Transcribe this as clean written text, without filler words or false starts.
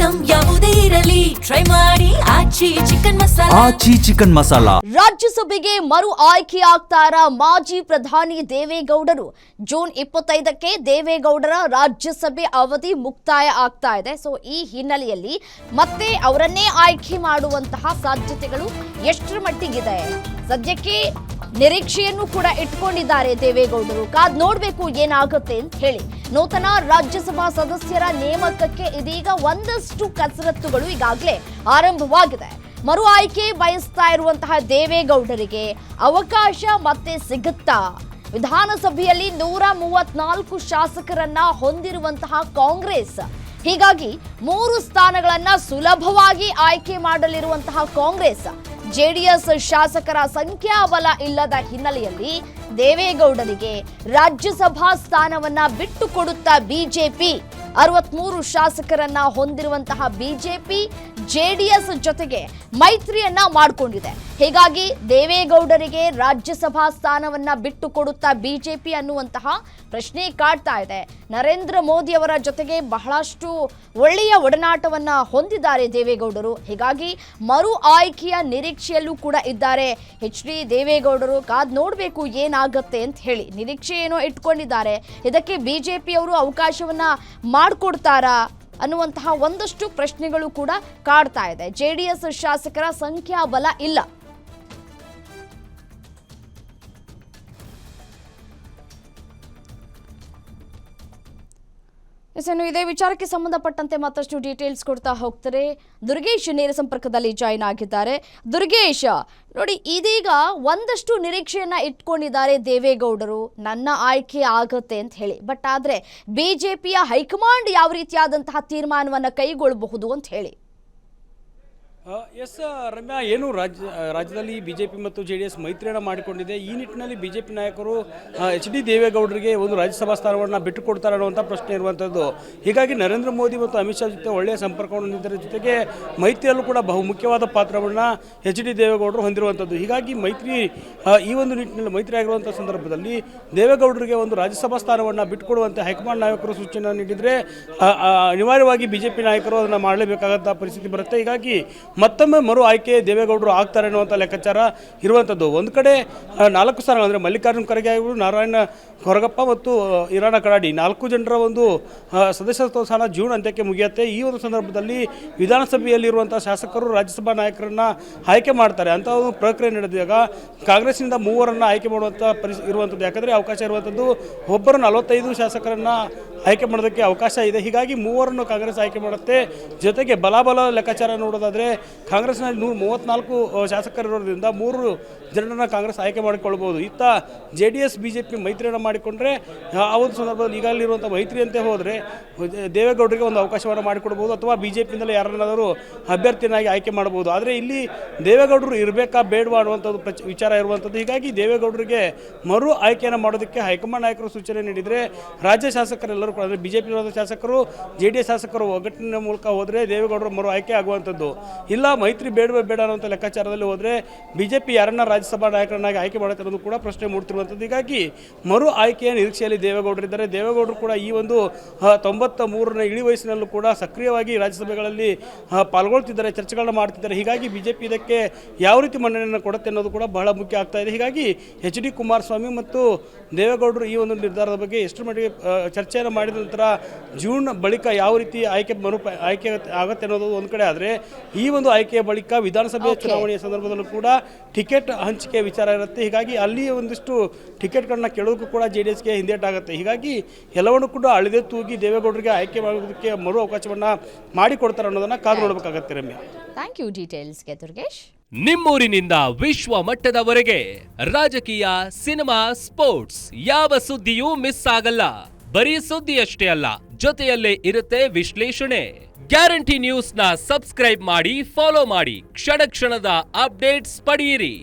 Item ಯಾವುದೇ ಇರಲಿ try ಮಾಡಿ ಆಚಿ ಚಿಕನ್ ಮಸಾಲಾ. ರಾಜ್ಯಸಭೆಗೆ ಮರು ಆಯ್ಕೆ ಆಗ್ತಾರ ಮಾಜಿ ಪ್ರಧಾನಿ ದೇವೇಗೌಡರು. ಜೂನ್ 25ಕ್ಕೆ ದೇವೇಗೌಡರ ರಾಜ್ಯಸಭೆ ಅವಧಿ ಮುಕ್ತಾಯ ಆಗ್ತಾ ಇದೆ. ಸೊ ಈ ಹಿನ್ನೆಲೆಯಲ್ಲಿ ಮತ್ತೆ ಅವರನ್ನೇ ಆಯ್ಕೆ ಮಾಡುವಂತಹ ಸಾಧ್ಯತೆಗಳು ಎಷ್ಟರ ಮಟ್ಟಿಗಿದೆ? ಸದ್ಯಕ್ಕೆ ನಿರೀಕ್ಷೆಯನ್ನು ಕೂಡ ಇಟ್ಕೊಂಡಿದ್ದಾರೆ ದೇವೇಗೌಡರು. ಕಾದ್ ನೋಡ್ಬೇಕು ಏನಾಗುತ್ತೆ ಅಂತ ಹೇಳಿ. ನೂತನ ರಾಜ್ಯಸಭಾ ಸದಸ್ಯರ ನೇಮಕಕ್ಕೆ ಇದೀಗ ಒಂದಷ್ಟು ಕಸರತ್ತುಗಳು ಈಗಾಗಲೇ ಆರಂಭವಾಗಿದೆ. ಮರು ಆಯ್ಕೆ ಬಯಸ್ತಾ ಇರುವಂತಹ ದೇವೇಗೌಡರಿಗೆ ಅವಕಾಶ ಮತ್ತೆ ಸಿಗುತ್ತಾ? ವಿಧಾನಸಭೆಯಲ್ಲಿ 134 ಶಾಸಕರನ್ನ ಹೊಂದಿರುವಂತಹ ಕಾಂಗ್ರೆಸ್, ಹೀಗಾಗಿ 3 ಸ್ಥಾನಗಳನ್ನ ಸುಲಭವಾಗಿ ಆಯ್ಕೆ ಮಾಡಲಿರುವಂತಹ ಕಾಂಗ್ರೆಸ್, ಜೆಡಿಎಸ್ ಶಾಸಕರ ಸಂಖ್ಯಾಬಲ ಇಲ್ಲದ ಹಿನ್ನೆಲೆಯಲ್ಲಿ ದೇವೇಗೌಡರಿಗೆ ರಾಜ್ಯಸಭಾ ಸ್ಥಾನವನ್ನ ಬಿಟ್ಟು ಕೊಡುತ್ತಾ ಬಿಜೆಪಿ. 63 ಶಾಸಕರನ್ನ ಹೊಂದಿರುವಂತಹ ಬಿಜೆಪಿ ಜೆಡಿಎಸ್ ಜೊತೆಗೆ ಮೈತ್ರಿಯನ್ನ ಮಾಡಿಕೊಂಡಿದೆ. ಹೀಗಾಗಿ ದೇವೇಗೌಡರಿಗೆ ರಾಜ್ಯಸಭಾ ಸ್ಥಾನವನ್ನ ಬಿಟ್ಟು ಕೊಡುತ್ತಾ ಬಿಜೆಪಿ ಅನ್ನುವಂತಹ ಪ್ರಶ್ನೆ ಕಾಡ್ತಾ ಇದೆ. ನರೇಂದ್ರ ಮೋದಿ ಅವರ ಜೊತೆಗೆ ಬಹಳಷ್ಟು ಒಳ್ಳೆಯ ಒಡನಾಟವನ್ನ ಹೊಂದಿದ್ದಾರೆ ದೇವೇಗೌಡರು. ಹೀಗಾಗಿ ಮರು ಆಯ್ಕೆಯ ನಿರೀಕ್ಷೆಯಲ್ಲೂ ಕೂಡ ಇದ್ದಾರೆ ಎಚ್.ಡಿ. ದೇವೇಗೌಡರು. ಕಾದ್ ನೋಡಬೇಕು ಏನಾಗುತ್ತೆ ಅಂತ ಹೇಳಿ ನಿರೀಕ್ಷೆ ಏನೋ ಇಟ್ಕೊಂಡಿದ್ದಾರೆ. ಇದಕ್ಕೆ ಬಿಜೆಪಿ ಅವರು ಅವಕಾಶವನ್ನ ಮಾಡಿಕೊಡ್ತಾರಾ ಅನ್ನುವಂತಹ ಒಂದಷ್ಟು ಪ್ರಶ್ನೆಗಳು ಕೂಡ ಕಾಡ್ತಾ ಇದೆ. ಜೆಡಿಎಸ್ ಶಾಸಕರ ಸಂಖ್ಯಾಬಲ ಇಲ್ಲ. ಇದೇ ವಿಚಾರಕ್ಕೆ ಸಂಬಂಧಪಟ್ಟಂತೆ ಮತ್ತಷ್ಟು ಡೀಟೇಲ್ಸ್ ಕೊಡ್ತಾ ಹೋಗ್ತಾರೆ ದುರ್ಗೇಶ್ ನೇರ ಸಂಪರ್ಕದಲ್ಲಿ ಜಾಯಿನ್ ಆಗಿದ್ದಾರೆ. ದುರ್ಗೇಶ್, ನೋಡಿ, ಇದೀಗ ಒಂದಷ್ಟು ನಿರೀಕ್ಷೆಯನ್ನ ಇಟ್ಕೊಂಡಿದ್ದಾರೆ ದೇವೇಗೌಡರು, ನನ್ನ ಆಯ್ಕೆ ಆಗತ್ತೆ ಅಂತ ಹೇಳಿ. ಬಟ್ ಆದ್ರೆ ಬಿಜೆಪಿಯ ಹೈಕಮಾಂಡ್ ಯಾವ ರೀತಿಯಾದಂತಹ ತೀರ್ಮಾನವನ್ನ ಕೈಗೊಳ್ಳಬಹುದು ಅಂತ ಹೇಳಿ. ಎಸ್ ರಮ್ಯಾ, ಏನು ರಾಜ್ಯದಲ್ಲಿ ಬಿಜೆಪಿ ಮತ್ತು ಜೆಡಿಎಸ್ ಮೈತ್ರಿಯನ್ನು ಮಾಡಿಕೊಂಡಿದೆ. ಈ ನಿಟ್ಟಿನಲ್ಲಿ ಬಿಜೆಪಿ ನಾಯಕರು ಎಚ್.ಡಿ. ದೇವೇಗೌಡರಿಗೆ ಒಂದು ರಾಜ್ಯಸಭಾ ಸ್ಥಾನವನ್ನು ಬಿಟ್ಟು ಕೊಡ್ತಾರೆ ಅನ್ನುವಂಥ ಪ್ರಶ್ನೆ ಇರುವಂಥದ್ದು. ಹೀಗಾಗಿ ನರೇಂದ್ರ ಮೋದಿ ಮತ್ತು ಅಮಿತ್ ಶಾ ಜೊತೆ ಒಳ್ಳೆಯ ಸಂಪರ್ಕವನ್ನು ಹೊಂದಿದ್ದರ ಜೊತೆಗೆ ಮೈತ್ರಿಯಲ್ಲೂ ಕೂಡ ಬಹುಮುಖ್ಯವಾದ ಪಾತ್ರವನ್ನು ಎಚ್.ಡಿ. ದೇವೇಗೌಡರು ಹೊಂದಿರುವಂಥದ್ದು. ಹೀಗಾಗಿ ಮೈತ್ರಿ ಈ ಒಂದು ನಿಟ್ಟಿನಲ್ಲಿ ಮೈತ್ರಿ ಆಗಿರುವಂಥ ಸಂದರ್ಭದಲ್ಲಿ ದೇವೇಗೌಡರಿಗೆ ಒಂದು ರಾಜ್ಯಸಭಾ ಸ್ಥಾನವನ್ನು ಬಿಟ್ಟುಕೊಡುವಂತೆ ಹೈಕಮಾಂಡ್ ನಾಯಕರು ಸೂಚನೆ ನೀಡಿದರೆ ಅನಿವಾರ್ಯವಾಗಿ ಬಿಜೆಪಿ ನಾಯಕರು ಅದನ್ನು ಮಾಡಲೇಬೇಕಾದಂಥ ಪರಿಸ್ಥಿತಿ ಬರುತ್ತೆ. ಹೀಗಾಗಿ ಮತ್ತೊಮ್ಮೆ ಮರು ಆಯ್ಕೆ ದೇವೇಗೌಡರು ಆಗ್ತಾರೆ ಅನ್ನುವಂಥ ಲೆಕ್ಕಾಚಾರ ಇರುವಂಥದ್ದು. ಒಂದು ಕಡೆ 4 ಸ್ಥಾನಗಳು ಅಂದರೆ ಮಲ್ಲಿಕಾರ್ಜುನ ಖರ್ಗೆ ಆಗಿರ್ಬೋದು, ನಾರಾಯಣ ಕೊರಗಪ್ಪ ಮತ್ತು ಈರಣ್ಣ ಕಡಾಡಿ 4 ಜನರ ಒಂದು ಸದಸ್ಯತ್ವ ಸ್ಥಾನ ಜೂನ್ ಅಂತ್ಯಕ್ಕೆ ಮುಗಿಯುತ್ತೆ. ಈ ಒಂದು ಸಂದರ್ಭದಲ್ಲಿ ವಿಧಾನಸಭೆಯಲ್ಲಿರುವಂಥ ಶಾಸಕರು ರಾಜ್ಯಸಭಾ ನಾಯಕರನ್ನು ಆಯ್ಕೆ ಮಾಡ್ತಾರೆ ಅಂತ ಒಂದು ಪ್ರಕ್ರಿಯೆ ನಡೆದಾಗ ಕಾಂಗ್ರೆಸ್ನಿಂದ 3 ಆಯ್ಕೆ ಮಾಡುವಂಥ ಇರುವಂಥದ್ದು. ಯಾಕಂದರೆ ಅವಕಾಶ ಇರುವಂಥದ್ದು ಒಬ್ಬರು 45 ಶಾಸಕರನ್ನು ಆಯ್ಕೆ ಮಾಡೋದಕ್ಕೆ ಅವಕಾಶ ಇದೆ. ಹೀಗಾಗಿ 3 ಕಾಂಗ್ರೆಸ್ ಆಯ್ಕೆ ಮಾಡುತ್ತೆ. ಜೊತೆಗೆ ಬಲಾಬಲ ಲೆಕ್ಕಾಚಾರ ನೋಡೋದಾದರೆ ಕಾಂಗ್ರೆಸ್ನಲ್ಲಿ 134 ಶಾಸಕರಿರೋದ್ರಿಂದ 3 ಜನರನ್ನು ಕಾಂಗ್ರೆಸ್ ಆಯ್ಕೆ ಮಾಡಿಕೊಳ್ಬೋದು. ಇತ್ತ ಜೆಡಿಎಸ್ ಬಿಜೆಪಿ ಮೈತ್ರಿಯನ್ನು ಮಾಡಿಕೊಂಡ್ರೆ ಆ ಒಂದು ಸಂದರ್ಭದಲ್ಲಿ ಈಗಾಗಲಿರುವಂಥ ಮೈತ್ರಿಯಂತೆ ಹೋದರೆ ದೇವೇಗೌಡರಿಗೆ ಒಂದು ಅವಕಾಶವನ್ನು ಮಾಡಿಕೊಡ್ಬೋದು, ಅಥವಾ ಬಿಜೆಪಿಯಿಂದಲೇ ಯಾರನ್ನಾದರೂ ಅಭ್ಯರ್ಥಿಯನ್ನಾಗಿ ಆಯ್ಕೆ ಮಾಡ್ಬೋದು. ಆದರೆ ಇಲ್ಲಿ ದೇವೇಗೌಡರು ಇರಬೇಕಾ ಬೇಡವಾ ಅನ್ನುವಂಥದ್ದು ವಿಚಾರ ಇರುವಂಥದ್ದು. ಹೀಗಾಗಿ ದೇವೇಗೌಡರಿಗೆ ಮರು ಆಯ್ಕೆಯನ್ನು ಮಾಡೋದಕ್ಕೆ ಹೈಕಮಾಂಡ್ ನಾಯಕರು ಸೂಚನೆ ನೀಡಿದರೆ ರಾಜ್ಯ ಶಾಸಕರೆಲ್ಲರೂ ಕೂಡ ಅಂದರೆ ಬಿಜೆಪಿ ಶಾಸಕರು ಜೆಡಿಎಸ್ ಶಾಸಕರು ಒಗ್ಗಟ್ಟಿನ ಮೂಲಕ ಹೋದರೆ ದೇವೇಗೌಡರು ಮರು ಆಯ್ಕೆ ಆಗುವಂಥದ್ದು. ಇಲ್ಲ ಮೈತ್ರಿ ಬೇಡವೇ ಬೇಡ ಅನ್ನುವಂಥ ಲೆಕ್ಕಾಚಾರದಲ್ಲಿ ಹೋದರೆ ಬಿಜೆಪಿ ಯಾರನ್ನ ರಾಜ್ಯಸಭಾ ನಾಯಕರನ್ನಾಗಿ ಆಯ್ಕೆ ಮಾಡುತ್ತೆ ಅನ್ನೋದು ಕೂಡ ಪ್ರಶ್ನೆ ಮೂಡ್ತಿರುವಂಥದ್ದು. ಹೀಗಾಗಿ ಮರು ಆಯ್ಕೆಯ ನಿರೀಕ್ಷೆಯಲ್ಲಿ ದೇವೇಗೌಡರಿದ್ದಾರೆ. ದೇವೇಗೌಡರು ಕೂಡ ಈ ಒಂದು 93ನೇ ಇಳಿ ವಯಸ್ಸಿನಲ್ಲೂ ಕೂಡ ಸಕ್ರಿಯವಾಗಿ ರಾಜ್ಯಸಭೆಗಳಲ್ಲಿ ಪಾಲ್ಗೊಳ್ತಿದ್ದಾರೆ, ಚರ್ಚೆಗಳನ್ನ ಮಾಡ್ತಿದ್ದಾರೆ. ಹೀಗಾಗಿ ಬಿಜೆಪಿ ಇದಕ್ಕೆ ಯಾವ ರೀತಿ ಮನ್ನಣೆಯನ್ನು ಕೊಡುತ್ತೆ ಅನ್ನೋದು ಕೂಡ ಬಹಳ ಮುಖ್ಯ ಆಗ್ತಾ ಇದೆ. ಹೀಗಾಗಿ ಎಚ್.ಡಿ. ಕುಮಾರಸ್ವಾಮಿ ಮತ್ತು ದೇವೇಗೌಡರು ಈ ಒಂದು ನಿರ್ಧಾರದ ಬಗ್ಗೆ ಎಷ್ಟು ಮಟ್ಟಿಗೆ ಚರ್ಚೆಯನ್ನು ಮಾಡಿದ ನಂತರ ಜೂನ್ ಬಳಿಕ ಯಾವ ರೀತಿ ಆಯ್ಕೆ ಆಗುತ್ತೆ ಅನ್ನೋದು ಒಂದು ಕಡೆ ಆದರೆ, ಈ ಒಂದು ಆಯ್ಕೆಯ ಬಳಿಕ ವಿಧಾನಸಭೆ ಚುನಾವಣೆಯ ಸಂದರ್ಭದಲ್ಲೂ ಕೂಡ ಟಿಕೆಟ್ ಹಂಚಿಕೆ ವಿಚಾರ ಇರುತ್ತೆ. ಹೀಗಾಗಿ ಅಲ್ಲಿ ಒಂದಿಷ್ಟು ಟಿಕೆಟ್ಗಳನ್ನ ಕೇಳೋದಕ್ಕೂ ಕೂಡ ಜೆಡಿಎಸ್ಗೆ ಹಿಂದೇಟಾಗುತ್ತೆ. ಹೀಗಾಗಿ ಎಲ್ಲವನ್ನೂ ಕೂಡ ಅಳಿದೆ ತೂಗಿ ದೇವೇಗೌಡರಿಗೆ ಆಯ್ಕೆ ಮಾಡೋದಕ್ಕೆ ಮರು ಅವಕಾಶವನ್ನು ಮಾಡಿಕೊಡ್ತಾರೆ ಅನ್ನೋದನ್ನ ಕಾದು ನೋಡಬೇಕಾಗತ್ತೆ. ರಮ್ಯಾ, ಥ್ಯಾಂಕ್ ಯು ಡೀಟೇಲ್ಸ್ಗೆ ದುರ್ಗೇಶ್. ನಿಮ್ಮೂರಿನಿಂದ ವಿಶ್ವ ಮಟ್ಟದವರೆಗೆ ರಾಜಕೀಯ, ಸಿನಿಮಾ, ಸ್ಪೋರ್ಟ್ಸ್ ಯಾವ ಸುದ್ದಿಯೂ ಮಿಸ್ ಆಗಲ್ಲ. ಬರೀ ಸುದ್ದಿಯಷ್ಟೇ ಅಲ್ಲ, ಜೊತೆಯಲ್ಲೇ ಇರುತ್ತೆ ವಿಶ್ಲೇಷಣೆ. ಗ್ಯಾರಂಟಿ ನ್ಯೂಸ್ನ ಸಬ್ಸ್ಕ್ರೈಬ್ ಮಾಡಿ, ಫಾಲೋ ಮಾಡಿ, ಕ್ಷಣ ಕ್ಷಣದ ಅಪ್ಡೇಟ್ಸ್ ಪಡೆಯಿರಿ.